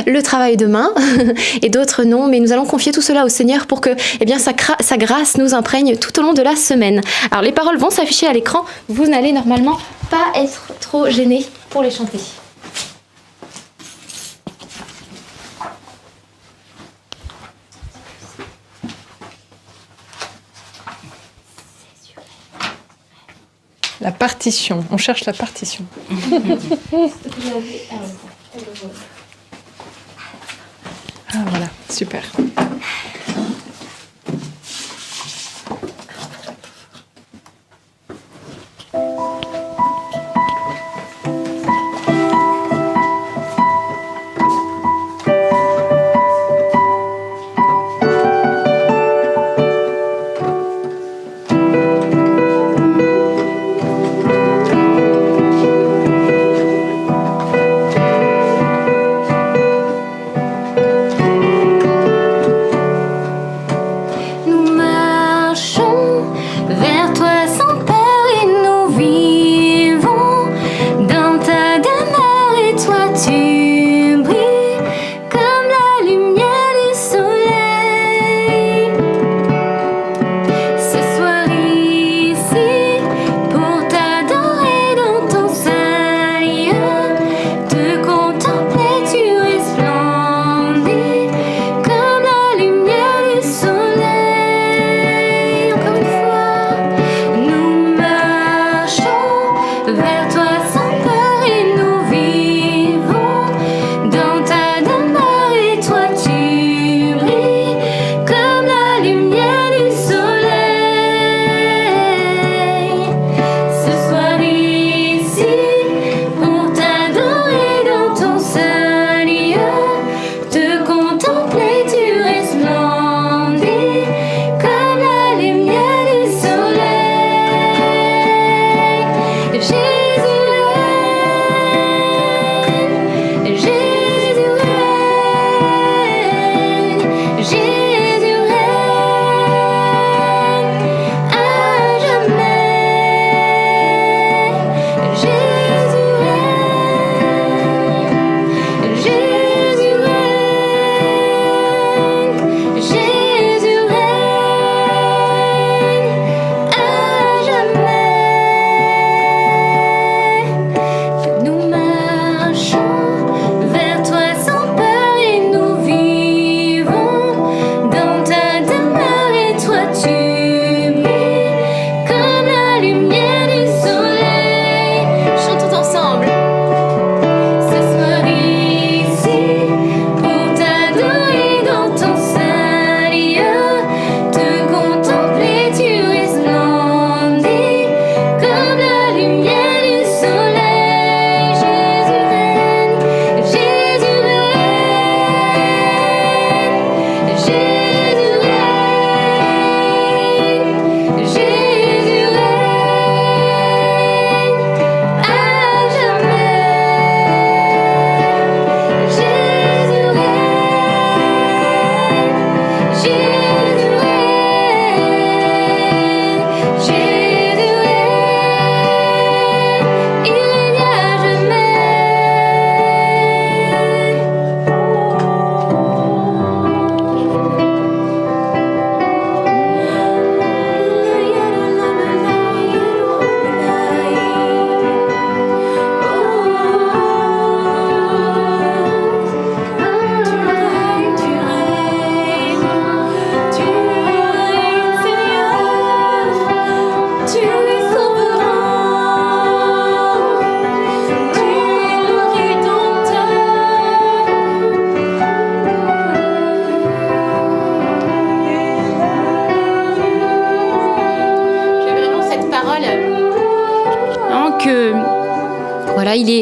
le travail de main et d'autres non, mais nous allons confier tout cela au Seigneur pour que sa grâce nous imprègne tout au long de la semaine. Alors les paroles vont s'afficher à l'écran, vous n'allez normalement pas être trop gênés pour les chanter. La partition, on cherche la partition. Ah voilà, super.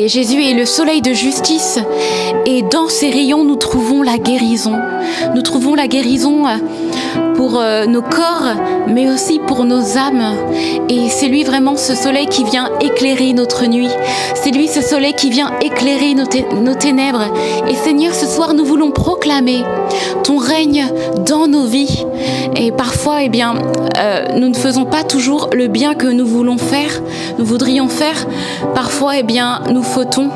Jésus est le soleil de justice et dans ses rayons nous trouvons la guérison. Nous trouvons la guérison pour nos corps, mais aussi pour nos âmes. Et c'est lui vraiment ce soleil qui vient éclairer notre nuit. C'est lui ce soleil qui vient éclairer nos ténèbres. Et Seigneur, ce soir, nous voulons proclamer ton règne dans nos vies. Et parfois, nous ne faisons pas toujours le bien que nous voudrions faire. Parfois, nous fautons.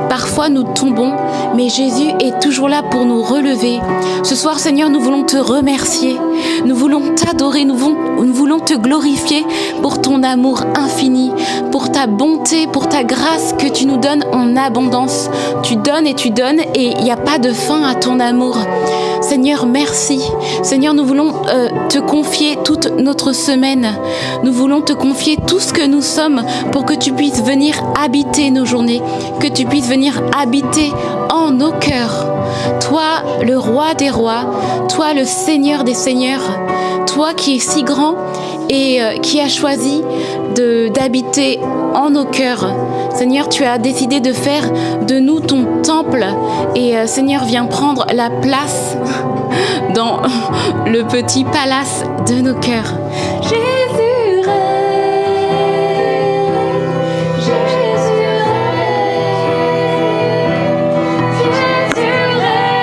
Parfois, nous tombons. Mais Jésus est toujours là pour nous relever. Ce soir, Seigneur, nous voulons te remercier. Nous voulons t'adorer. Nous voulons te glorifier pour ton amour infini, pour ta bonté, pour ta grâce que tu nous donnes en abondance. Tu donnes et il n'y a pas de fin à ton amour. Seigneur, merci. Seigneur, nous voulons te confier toute notre semaine. Nous voulons te confier tout ce que nous sommes pour que tu puisses venir habiter nos journées, que tu puisses venir habiter en nos cœurs. Toi, le roi des rois, toi, le Seigneur des seigneurs, toi qui es si grand et qui as choisi d'habiter en nos cœurs. Seigneur, tu as décidé de faire de nous ton temple. Et Seigneur, viens prendre la place dans le petit palace de nos cœurs. Jésus règne, Jésus règne, Jésus règne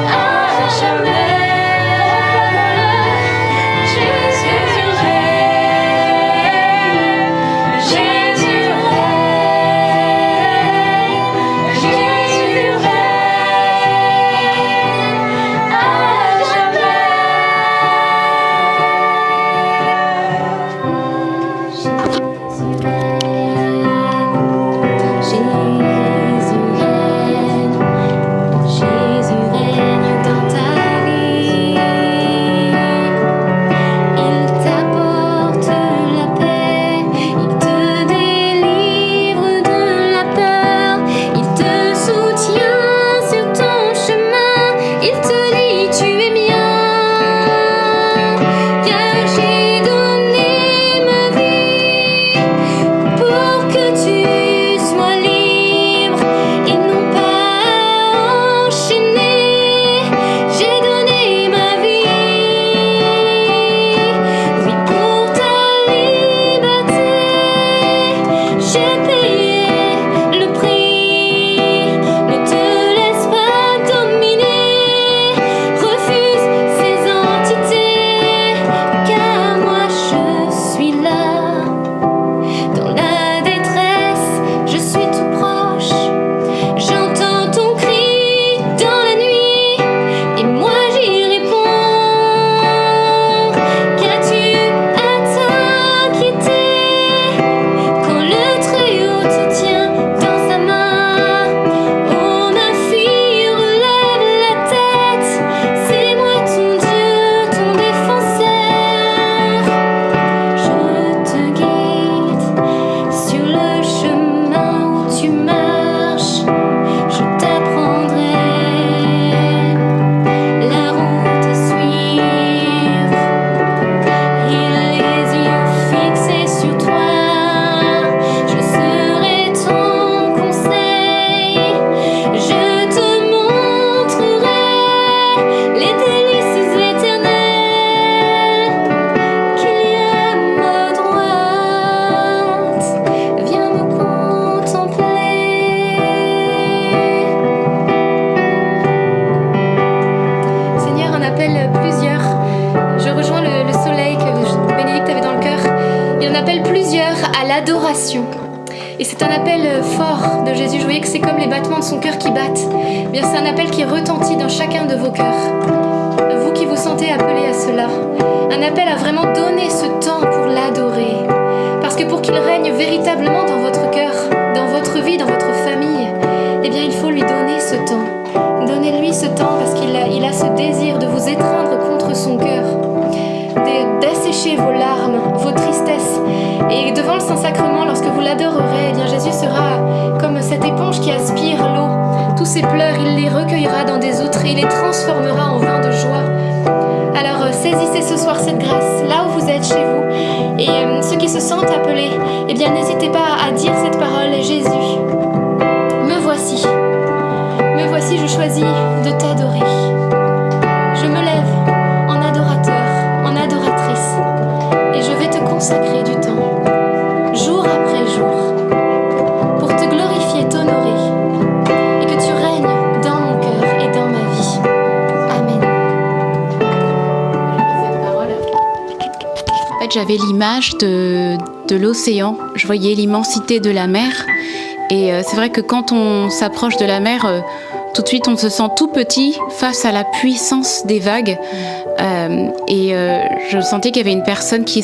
à jamais. Jésus règne, Jésus règne, Jésus règne à jamais. Jésus règne dans ta vie. Il t'apporte la paix, il te délivre de la peur, il te soutient sur ton chemin, il te dit tu es mien, car j'ai donné ma vie pour que tu sois libre et non pas enchaîné. J'ai donné ma vie, oui, pour ta liberté. J'ai payé le prix. Ne te laisse pas dominer. Refuse ces entités, car moi je suis là. Dans la détresse, je suis tout proche. J'entends ton cri dans la nuit, et moi j'y réponds. Qu'as-tu à t'inquiéter quand le Très-Haut te tient dans sa main? Oh ma fille, relève la tête, c'est moi ton Dieu, ton défenseur. Je te guide sur le chemin où tu marches. Je t'apprendrai la route à suivre et les yeux fixés sur toi. Je serai ton conseil. Je te montrerai les délices éternelles qu'il y a à ma droite. Viens me contempler. Seigneur, on appelle plusieurs. Je rejoins le soleil que Bénédicte avait dans le cœur. Il en appelle plusieurs à l'adoration. Et c'est un appel fort de Jésus. Je voyais que c'est comme les battements de son cœur qui battent. Eh bien, c'est un appel qui retentit dans chacun de vos cœurs. Vous qui vous sentez appelés à cela. Un appel à vraiment donner ce temps pour l'adorer. Parce que pour qu'il règne véritablement dans votre cœur, dans votre vie, dans votre famille, eh bien, il faut lui donner ce temps. Donnez-lui ce temps parce qu'il a ce désir de vous étreindre contre son cœur, d'assécher vos larmes, vos tristesses. Et devant le Saint-Sacrement, lorsque vous l'adorerez, eh bien, Jésus sera comme cette éponge qui aspire l'eau. Tous ces pleurs, il les recueillera dans des outres et il les transformera en vin de joie. Alors saisissez ce soir cette grâce, là où vous êtes chez vous. Et ceux qui se sentent appelés, eh bien, n'hésitez pas à dire cette parole: Jésus, me voici, je choisis de t'adorer. Je me laisse consacrer du temps, jour après jour, pour te glorifier, t'honorer, et que tu règnes dans mon cœur et dans ma vie. Amen. En fait, j'avais l'image de l'océan. Je voyais l'immensité de la mer. Et c'est vrai que quand on s'approche de la mer, tout de suite, on se sent tout petit face à la puissance des vagues. Je sentais qu'il y avait une personne qui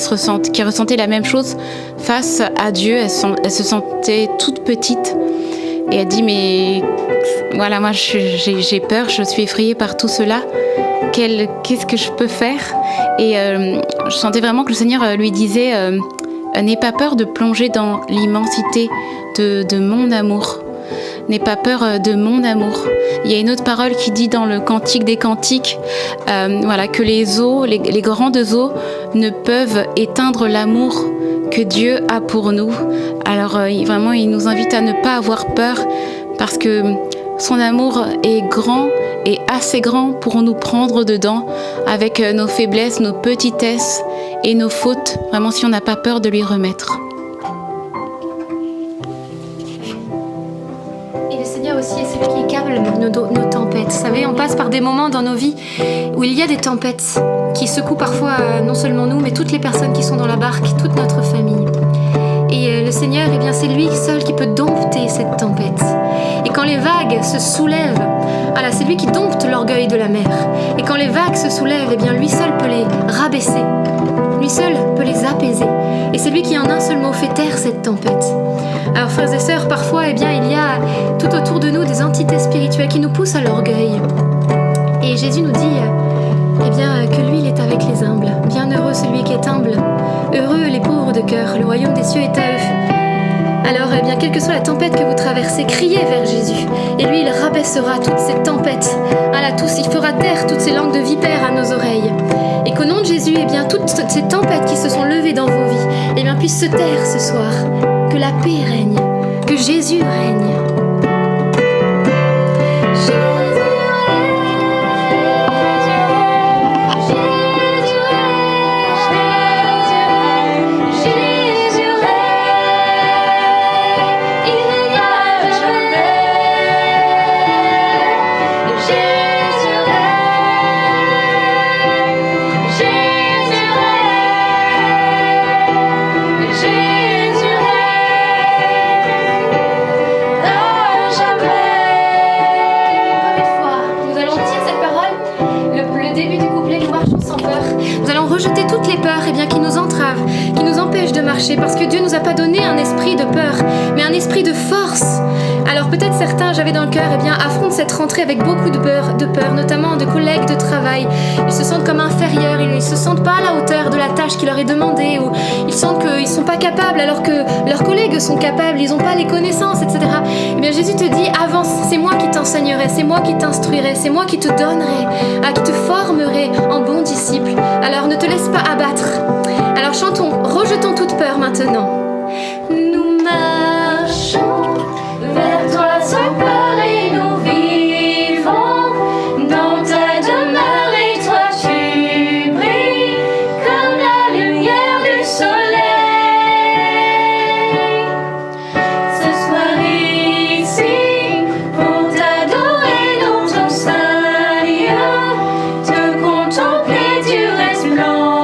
ressentait la même chose face à Dieu. Elle se sentait toute petite. Et elle dit, mais voilà, moi j'ai peur, je suis effrayée par tout cela. Qu'est-ce que je peux faire? Et je sentais vraiment que le Seigneur lui disait, n'aie pas peur de plonger dans l'immensité de mon amour. N'aie pas peur de mon amour. Il y a une autre parole qui dit dans le Cantique des Cantiques, que les eaux, les grandes eaux ne peuvent éteindre l'amour que Dieu a pour nous. Alors vraiment, il nous invite à ne pas avoir peur parce que son amour est grand et assez grand pour nous prendre dedans avec nos faiblesses, nos petitesses et nos fautes, vraiment si on n'a pas peur de lui remettre. Et le Seigneur aussi est celui qui calme nos tempêtes. Vous savez, on passe par des moments dans nos vies où il y a des tempêtes qui secouent parfois non seulement nous, mais toutes les personnes qui sont dans la barque, toute notre famille. Et le Seigneur, eh bien, c'est lui seul qui peut dompter cette tempête. Et quand les vagues se soulèvent, voilà, c'est lui qui dompte l'orgueil de la mer. Et quand les vagues se soulèvent, eh bien, lui seul peut les rabaisser. Lui seul peut les apaiser. Et c'est lui qui, en un seul mot, fait taire cette tempête. Alors, frères et sœurs, parfois, eh bien, il y a tout autour de nous des entités spirituelles qui nous poussent à l'orgueil. Et Jésus nous dit eh bien, que lui, il est avec les humbles. Bienheureux celui qui est humble. Heureux les pauvres de cœur. Le royaume des cieux est à eux. Alors, eh bien, quelle que soit la tempête que vous traversez, criez vers Jésus. Et lui, il rabaissera toutes ces tempêtes. Voilà, il fera taire toutes ces langues de vipères à nos oreilles. Et qu'au nom de Jésus, eh bien, toutes ces tempêtes qui se sont levées dans vos vies, eh bien, puissent se taire ce soir. Que la paix règne. Que Jésus règne. Parce que Dieu nous a pas donné un esprit de peur, mais un esprit de force. Alors peut-être certains, j'avais dans le cœur, eh bien, affrontent cette rentrée avec beaucoup de peur, notamment de collègues de travail. Ils se sentent comme inférieurs, ils ne se sentent pas à la hauteur de la tâche qui leur est demandée, ou ils sentent qu'ils ne sont pas capables alors que leurs collègues sont capables, ils n'ont pas les connaissances, etc. Eh bien Jésus te dit, avance, c'est moi qui t'enseignerai, c'est moi qui t'instruirai, c'est moi qui te donnerai, qui te formerai en bon disciple. Alors ne te laisse pas abattre. Alors chantons, rejetons toute peur maintenant. Nous marchons vers toi sans peur et nous vivons dans ta demeure et toi tu brilles comme la lumière du soleil. Ce soir ici pour t'adorer dans ton saint lieu, te contempler tu resplendis.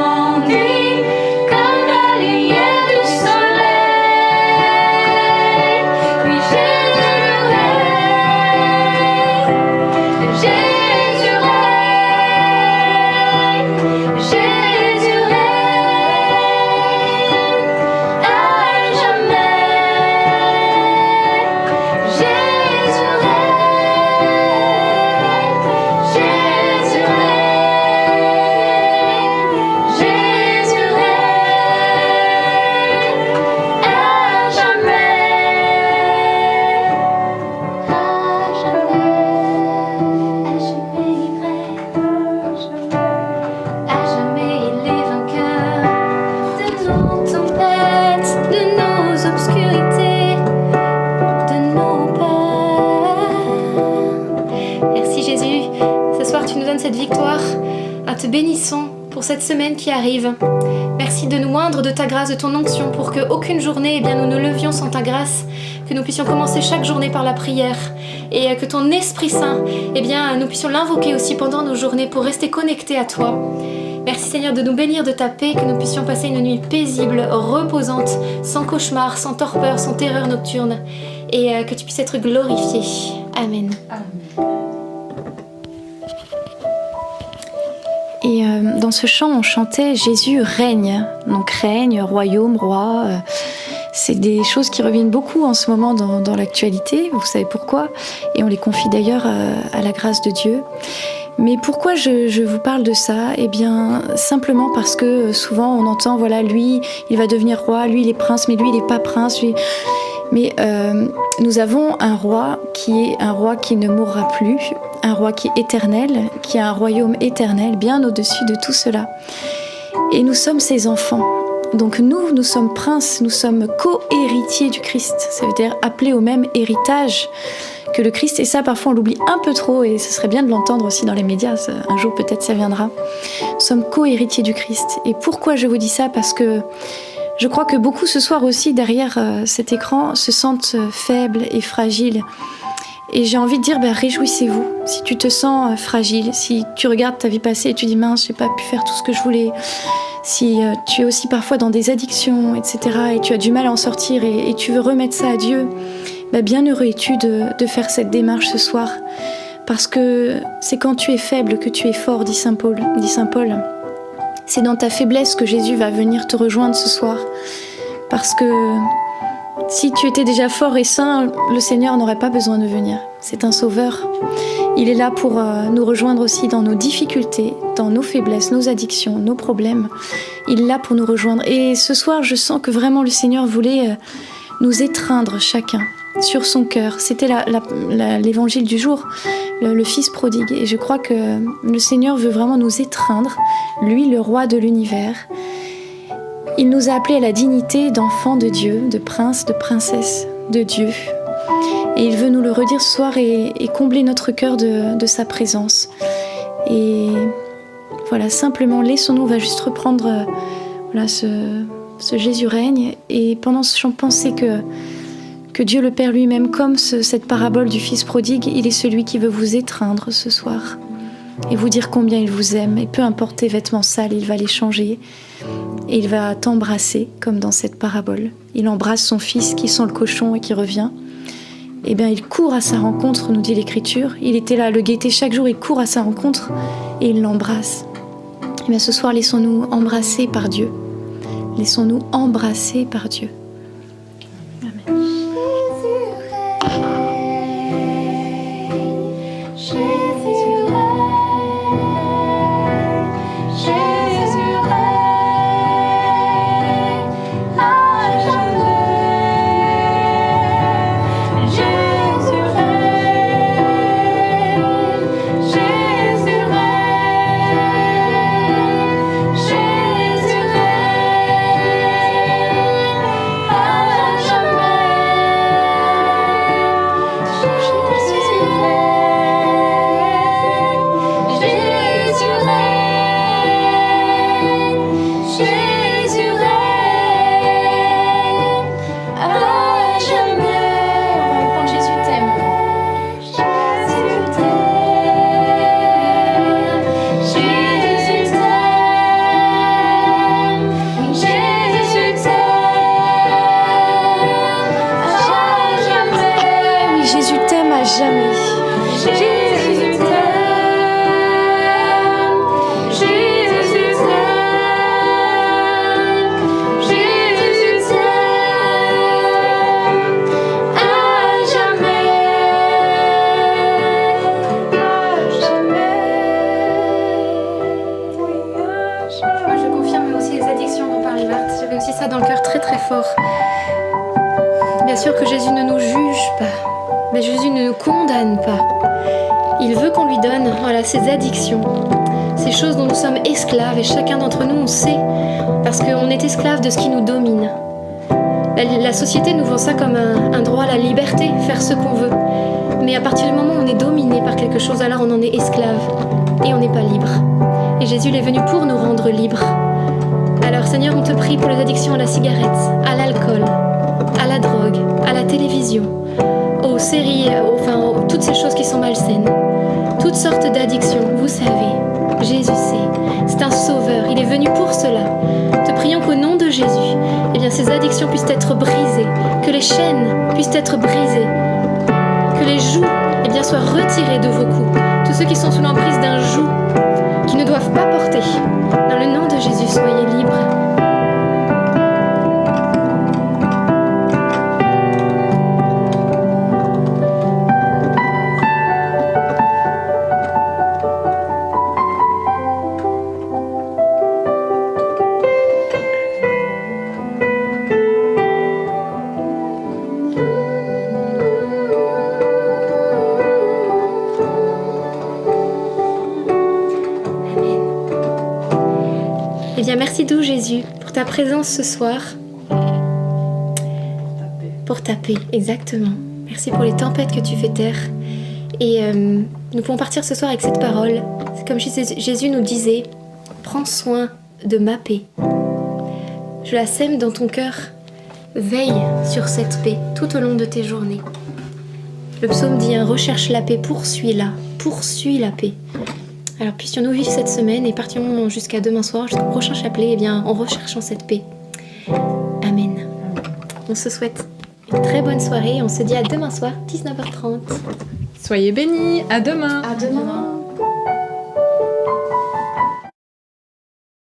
Cette victoire, te bénissons pour cette semaine qui arrive. Merci merci de nous oindre de ta grâce, de ton onction, pour qu'aucune journée, nous nous levions sans ta grâce, que nous puissions commencer chaque journée par la prière, et que ton Esprit Saint, nous puissions l'invoquer aussi pendant nos journées pour rester connectés à toi. Merci Seigneur de nous bénir de ta paix, que nous puissions passer une nuit paisible, reposante, sans cauchemar, sans torpeur, sans terreur nocturne, et que tu puisses être glorifié. Amen. Et dans ce chant, on chantait « Jésus règne ». Donc règne, royaume, roi, c'est des choses qui reviennent beaucoup en ce moment dans l'actualité, vous savez pourquoi, et on les confie d'ailleurs à la grâce de Dieu. Mais pourquoi je vous parle de ça ? Eh bien, simplement parce que souvent on entend, voilà, lui, il va devenir roi, lui, il est prince, mais lui, il n'est pas prince, lui... Mais nous avons un roi qui ne mourra plus, un roi qui est éternel, qui a un royaume éternel, bien au-dessus de tout cela. Et nous sommes ses enfants. Donc nous sommes princes, nous sommes co-héritiers du Christ. Ça veut dire appelés au même héritage que le Christ. Et ça, parfois, on l'oublie un peu trop, et ce serait bien de l'entendre aussi dans les médias. Un jour, peut-être, ça viendra. Nous sommes co-héritiers du Christ. Et pourquoi je vous dis ça ? Parce que je crois que beaucoup ce soir aussi, derrière cet écran, se sentent faibles et fragiles. Et j'ai envie de dire, réjouissez-vous. Si tu te sens fragile, si tu regardes ta vie passée et tu dis « mince, j'ai pas pu faire tout ce que je voulais », si tu es aussi parfois dans des addictions, etc., et tu as du mal à en sortir et tu veux remettre ça à Dieu, bien heureux es-tu de faire cette démarche ce soir. Parce que c'est quand tu es faible que tu es fort, dit Saint Paul. C'est dans ta faiblesse que Jésus va venir te rejoindre ce soir. Parce que si tu étais déjà fort et saint, le Seigneur n'aurait pas besoin de venir. C'est un sauveur. Il est là pour nous rejoindre aussi dans nos difficultés, dans nos faiblesses, nos addictions, nos problèmes. Il est là pour nous rejoindre. Et ce soir, je sens que vraiment le Seigneur voulait nous étreindre chacun sur son cœur. C'était l'évangile du jour, le fils prodigue. Et je crois que le Seigneur veut vraiment nous étreindre, lui, le roi de l'univers. Il nous a appelés à la dignité d'enfants de Dieu, de princes, de princesses de Dieu. Et il veut nous le redire ce soir et combler notre cœur de sa présence. Et voilà, simplement, laissons-nous, on va juste reprendre ce Jésus règne. Et pendant ce chant, pensez que Dieu le Père lui-même, comme cette parabole du Fils prodigue, il est celui qui veut vous étreindre ce soir et vous dire combien il vous aime. Et peu importe tes vêtements sales, il va les changer et il va t'embrasser comme dans cette parabole. Il embrasse son fils qui sent le cochon et qui revient. Eh bien, il court à sa rencontre, nous dit l'Écriture. Il était là à le guetter chaque jour, il court à sa rencontre et il l'embrasse. Eh bien, ce soir, laissons-nous embrasser par Dieu. Laissons-nous embrasser par Dieu. Amen. Ces addictions, ces choses dont nous sommes esclaves, et chacun d'entre nous, on sait, parce qu'on est esclave de ce qui nous domine. La société nous vend ça comme un droit à la liberté, faire ce qu'on veut. Mais à partir du moment où on est dominé par quelque chose, alors on en est esclave, et on n'est pas libre. Et Jésus est venu pour nous rendre libres. Alors Seigneur, on te prie pour les addictions à la cigarette, à l'alcool, à la drogue, à la télévision, aux séries, toutes ces choses qui sont malsaines. Toutes sortes d'addictions, vous savez, Jésus sait, c'est un sauveur, il est venu pour cela. Te prions qu'au nom de Jésus, eh bien, ces addictions puissent être brisées, que les chaînes puissent être brisées, que les jougs eh bien, soient retirés de vos coups. Tous ceux qui sont sous l'emprise d'un joug, qui ne doivent pas porter, dans le nom de Jésus, soyez libres. Eh bien, merci doux Jésus pour ta présence ce soir. Pour ta paix, exactement. Merci pour les tempêtes que tu fais taire. Et nous pouvons partir ce soir avec cette parole. C'est comme Jésus nous disait, prends soin de ma paix. Je la sème dans ton cœur. Veille sur cette paix tout au long de tes journées. Le psaume dit, recherche la paix, poursuis-la, poursuis la paix. Alors puissions-nous vivre cette semaine et partions jusqu'à demain soir, jusqu'au prochain chapelet, eh bien, en recherchant cette paix. Amen. On se souhaite une très bonne soirée. On se dit à demain soir, 19h30. Soyez bénis, à demain. À demain.